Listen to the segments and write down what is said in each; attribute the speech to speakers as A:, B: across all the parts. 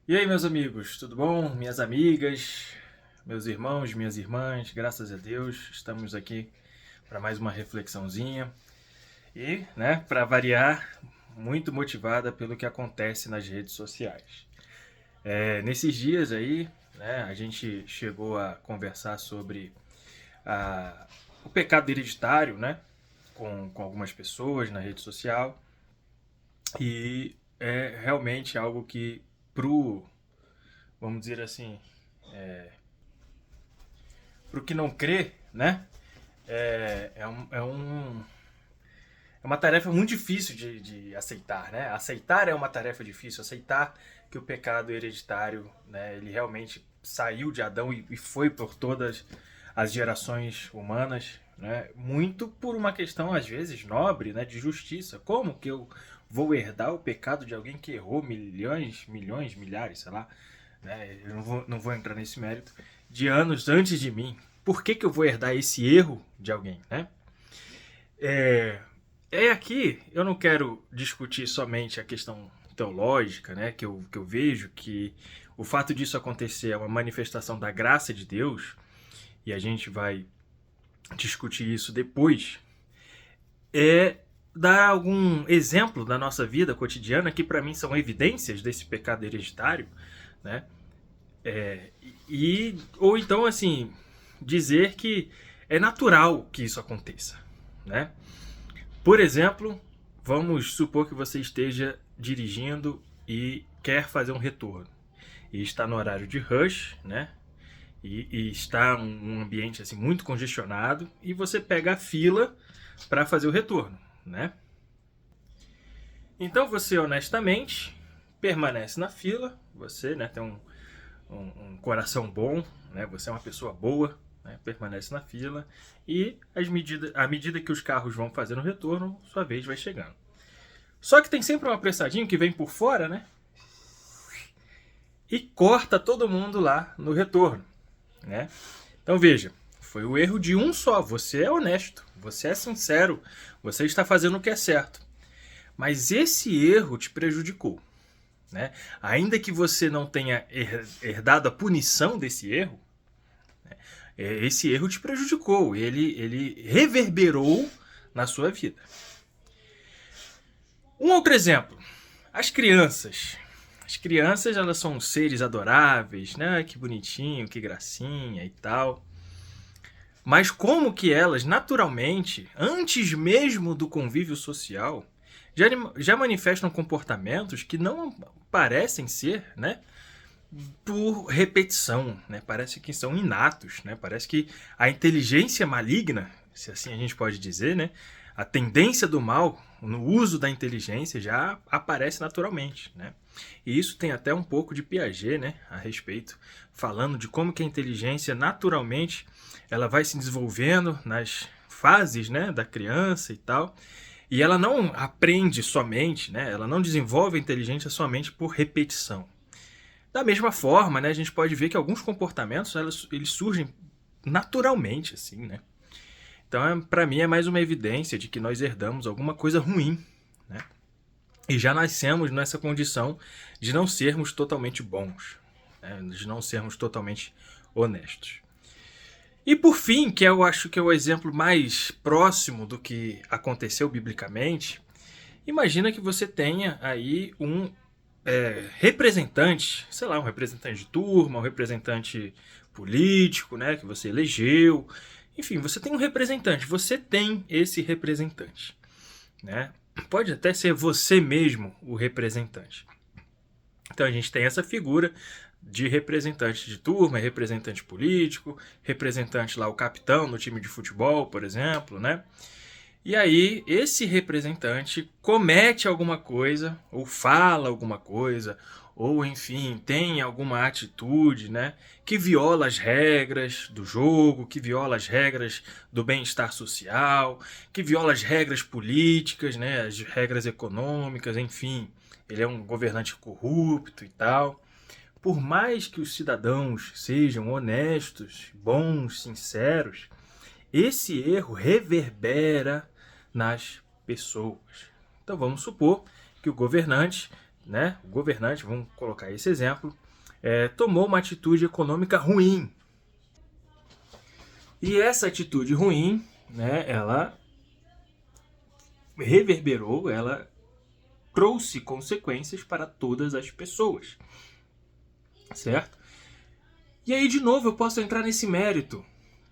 A: E aí, meus amigos, tudo bom? Minhas amigas, meus irmãos, minhas irmãs, graças a Deus, estamos aqui para mais uma reflexãozinha e, para variar, muito motivada pelo que acontece nas redes sociais. Nesses dias aí, a gente chegou a conversar sobre o pecado hereditário, com algumas pessoas na rede social e é realmente algo que pro, vamos dizer assim, pro que não crê, é uma tarefa muito difícil de aceitar, né? Aceitar é uma tarefa difícil, aceitar que o pecado hereditário, ele realmente saiu de Adão e foi por todas as gerações humanas, né? Muito por uma questão, às vezes, nobre, né? De justiça. Como que eu vou herdar o pecado de alguém que errou milhões, milhares, sei lá, né? Eu não vou entrar nesse mérito, de anos antes de mim. Por que eu vou herdar esse erro de alguém, né? É, aqui eu não quero discutir somente a questão teológica, né? Que eu vejo que o fato disso acontecer é uma manifestação da graça de Deus, e a gente vai discutir isso depois. É dar algum exemplo da nossa vida cotidiana que para mim são evidências desse pecado hereditário, né? Ou então assim dizer que é natural que isso aconteça, né? Por exemplo, vamos supor que você esteja dirigindo e quer fazer um retorno. E está no horário de rush, né? E está um ambiente assim muito congestionado e você pega a fila para fazer o retorno, né? Então você honestamente permanece na fila, você, tem um coração bom, né? Você é uma pessoa boa, né? Permanece na fila e à medida que os carros vão fazendo o retorno, sua vez vai chegando. Só que tem sempre um apressadinho que vem por fora, né? E corta todo mundo lá no retorno, né? Então veja, foi o erro de um só. Você é honesto, você é sincero, você está fazendo o que é certo. Mas esse erro te prejudicou, né? Ainda que você não tenha herdado a punição desse erro, esse erro te prejudicou. Ele reverberou na sua vida. Um outro exemplo. As crianças. As crianças, elas são seres adoráveis, né? Que bonitinho, que gracinha e tal. Mas como que elas, naturalmente, antes mesmo do convívio social, já manifestam comportamentos que não parecem ser, né? Por repetição, né? Parece que são inatos, né? Parece que a inteligência maligna, se assim a gente pode dizer, né? A tendência do mal no uso da inteligência já aparece naturalmente, né? E isso tem até um pouco de Piaget, né, a respeito, falando de como que a inteligência naturalmente ela vai se desenvolvendo nas fases, né, da criança e tal. E ela não aprende somente, né? Ela não desenvolve a inteligência somente por repetição. Da mesma forma, né, a gente pode ver que alguns comportamentos eles surgem naturalmente, assim, né? Então, para mim, é mais uma evidência de que nós herdamos alguma coisa ruim, né? E já nascemos nessa condição de não sermos totalmente bons, né? De não sermos totalmente honestos. E por fim, que eu acho que é o exemplo mais próximo do que aconteceu biblicamente, imagina que você tenha aí um representante, sei lá, um representante de turma, um representante político, né, que você elegeu. Enfim, você tem um representante, você tem esse representante, né? Pode até ser você mesmo o representante. Então a gente tem essa figura de representante de turma, representante político, representante lá, o capitão no time de futebol, por exemplo, né? E aí, esse representante comete alguma coisa, ou fala alguma coisa, ou enfim, tem alguma atitude, né, que viola as regras do jogo, que viola as regras do bem-estar social, que viola as regras políticas, né, as regras econômicas, enfim. Ele é um governante corrupto e tal. Por mais que os cidadãos sejam honestos, bons, sinceros, esse erro reverbera nas pessoas. Então vamos supor que o governante né, o governante, vamos colocar esse exemplo, tomou uma atitude econômica ruim. E essa atitude ruim, né, ela reverberou, ela trouxe consequências para todas as pessoas, certo? E aí, de novo, eu posso entrar nesse mérito.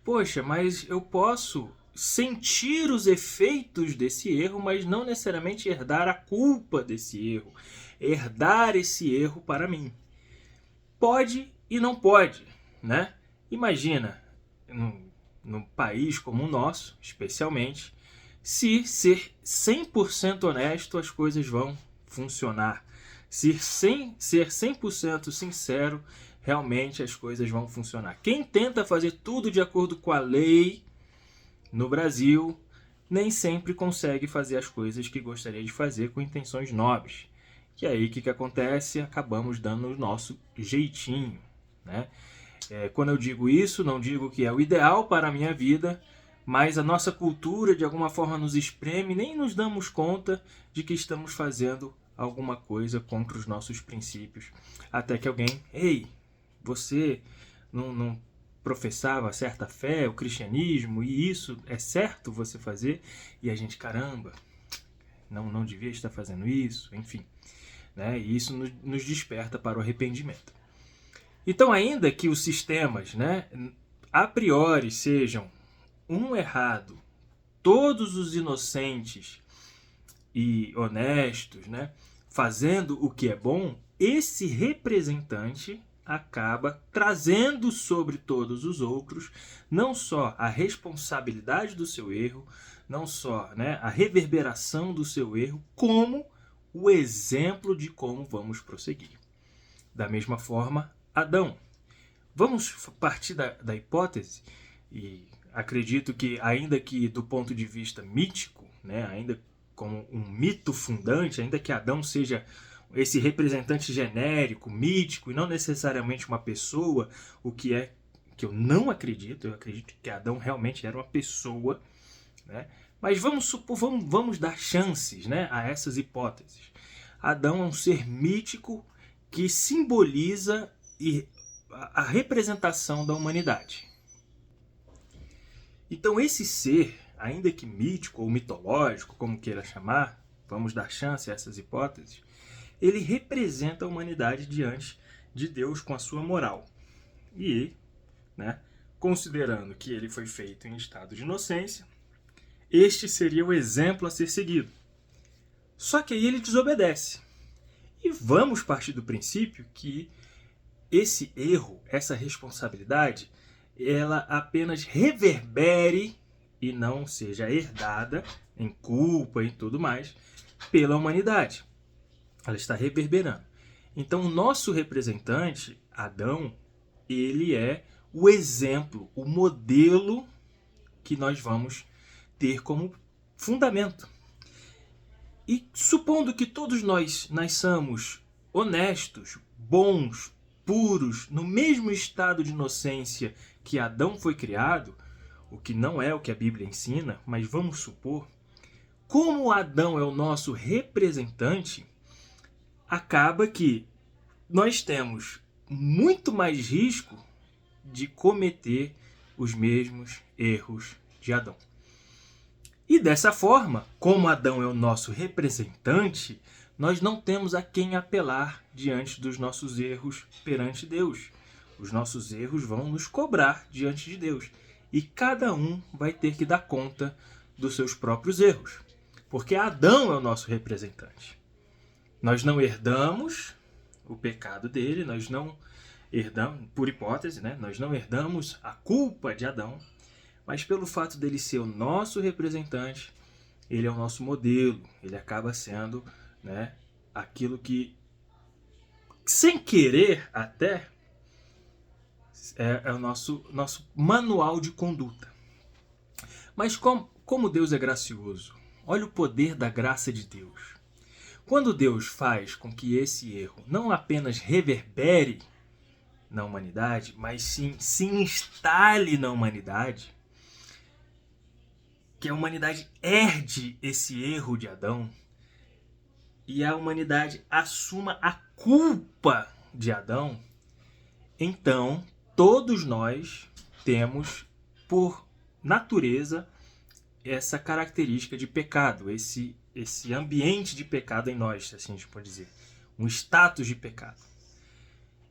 A: Poxa, mas eu posso sentir os efeitos desse erro, mas não necessariamente herdar a culpa desse erro. Herdar esse erro para mim. Pode e não pode, né? Imagina, num país como o nosso, especialmente, se ser 100% honesto, as coisas vão funcionar. Se ser 100% sincero, realmente as coisas vão funcionar. Quem tenta fazer tudo de acordo com a lei no Brasil, nem sempre consegue fazer as coisas que gostaria de fazer com intenções nobres. Que aí o que acontece? Acabamos dando o nosso jeitinho, né? Quando eu digo isso, não digo que é o ideal para a minha vida, mas a nossa cultura de alguma forma nos espreme, nem nos damos conta de que estamos fazendo alguma coisa contra os nossos princípios. Até que alguém, ei, você não professava certa fé, o cristianismo, e isso é certo você fazer? E a gente, caramba, não devia estar fazendo isso, enfim. Né? E isso nos desperta para o arrependimento. Então, ainda que os sistemas, né, a priori sejam um errado, todos os inocentes e honestos, né, fazendo o que é bom, esse representante acaba trazendo sobre todos os outros não só a responsabilidade do seu erro, não só, né, a reverberação do seu erro, como o exemplo de como vamos prosseguir. Da mesma forma, Adão. Vamos partir da hipótese, e acredito que, ainda que do ponto de vista mítico, né, ainda como um mito fundante, ainda que Adão seja esse representante genérico, mítico, e não necessariamente uma pessoa, o que é que eu não acredito, eu acredito que Adão realmente era uma pessoa, né? Mas vamos supor, vamos dar chances, né, a essas hipóteses. Adão é um ser mítico que simboliza a representação da humanidade. Então esse ser, ainda que mítico ou mitológico, como queira chamar, vamos dar chance a essas hipóteses, ele representa a humanidade diante de Deus com a sua moral. E, né, considerando que ele foi feito em estado de inocência, este seria o exemplo a ser seguido. Só que aí ele desobedece. E vamos partir do princípio que esse erro, essa responsabilidade, ela apenas reverbere e não seja herdada em culpa e tudo mais pela humanidade. Ela está reverberando. Então, o nosso representante, Adão, ele é o exemplo, o modelo que nós vamos ter como fundamento. E supondo que todos nós nasçamos honestos, bons, puros, no mesmo estado de inocência que Adão foi criado, o que não é o que a Bíblia ensina, mas vamos supor, como Adão é o nosso representante, acaba que nós temos muito mais risco de cometer os mesmos erros de Adão. E dessa forma, como Adão é o nosso representante, nós não temos a quem apelar diante dos nossos erros perante Deus. Os nossos erros vão nos cobrar diante de Deus. E cada um vai ter que dar conta dos seus próprios erros. Porque Adão é o nosso representante. Nós não herdamos o pecado dele, nós não herdamos, por hipótese, né? Nós não herdamos a culpa de Adão, mas pelo fato dele ser o nosso representante, ele é o nosso modelo, ele acaba sendo, né, aquilo que, sem querer até, é o nosso manual de conduta. Mas como Deus é gracioso, olha o poder da graça de Deus. Quando Deus faz com que esse erro não apenas reverbere na humanidade, mas sim se instale na humanidade, que a humanidade herde esse erro de Adão, e a humanidade assuma a culpa de Adão, então todos nós temos, por natureza, essa característica de pecado, esse ambiente de pecado em nós, assim a gente pode dizer, um status de pecado.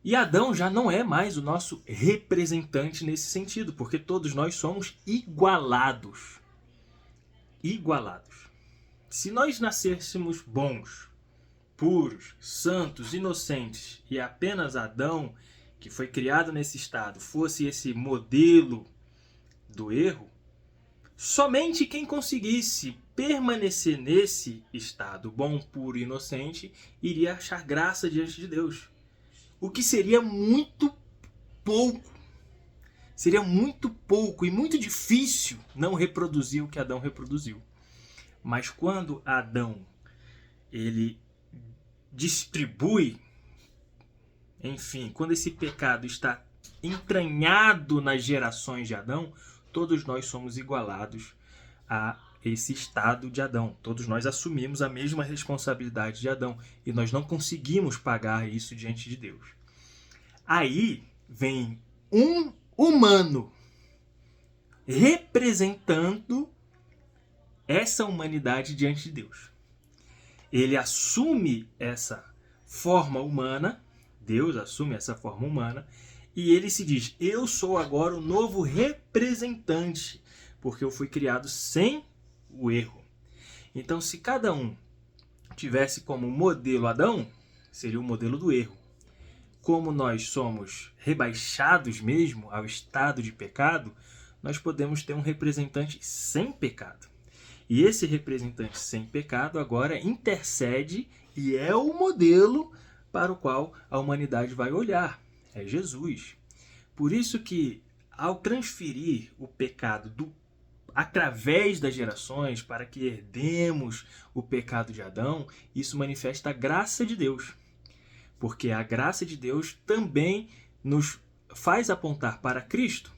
A: E Adão já não é mais o nosso representante nesse sentido, porque todos nós somos igualados. Igualados. Se nós nascêssemos bons, puros, santos, inocentes, e apenas Adão, que foi criado nesse estado, fosse esse modelo do erro, somente quem conseguisse permanecer nesse estado bom, puro e inocente iria achar graça diante de Deus. O que seria muito pouco. Seria muito pouco e muito difícil não reproduzir o que Adão reproduziu. Mas quando Adão ele distribui, enfim, quando esse pecado está entranhado nas gerações de Adão, todos nós somos igualados a esse estado de Adão. Todos nós assumimos a mesma responsabilidade de Adão e nós não conseguimos pagar isso diante de Deus. Aí vem um humano representando essa humanidade diante de Deus. Ele assume essa forma humana, Deus assume essa forma humana, e ele se diz: eu sou agora o novo representante, porque eu fui criado sem o erro. Então, se cada um tivesse como modelo Adão, seria o modelo do erro. Como nós somos rebaixados mesmo ao estado de pecado, nós podemos ter um representante sem pecado. E esse representante sem pecado agora intercede e é o modelo para o qual a humanidade vai olhar. É Jesus. Por isso que, ao transferir o pecado através das gerações para que herdemos o pecado de Adão, isso manifesta a graça de Deus. Porque a graça de Deus também nos faz apontar para Cristo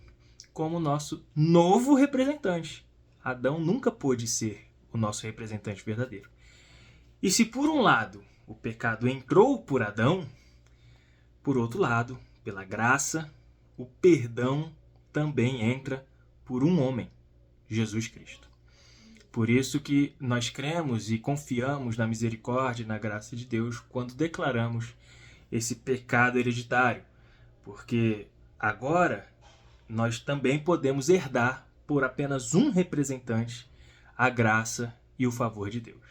A: como nosso novo representante. Adão nunca pôde ser o nosso representante verdadeiro. E se por um lado o pecado entrou por Adão, por outro lado, pela graça, o perdão também entra por um homem, Jesus Cristo. Por isso que nós cremos e confiamos na misericórdia e na graça de Deus quando declaramos esse pecado hereditário, porque agora nós também podemos herdar por apenas um representante a graça e o favor de Deus.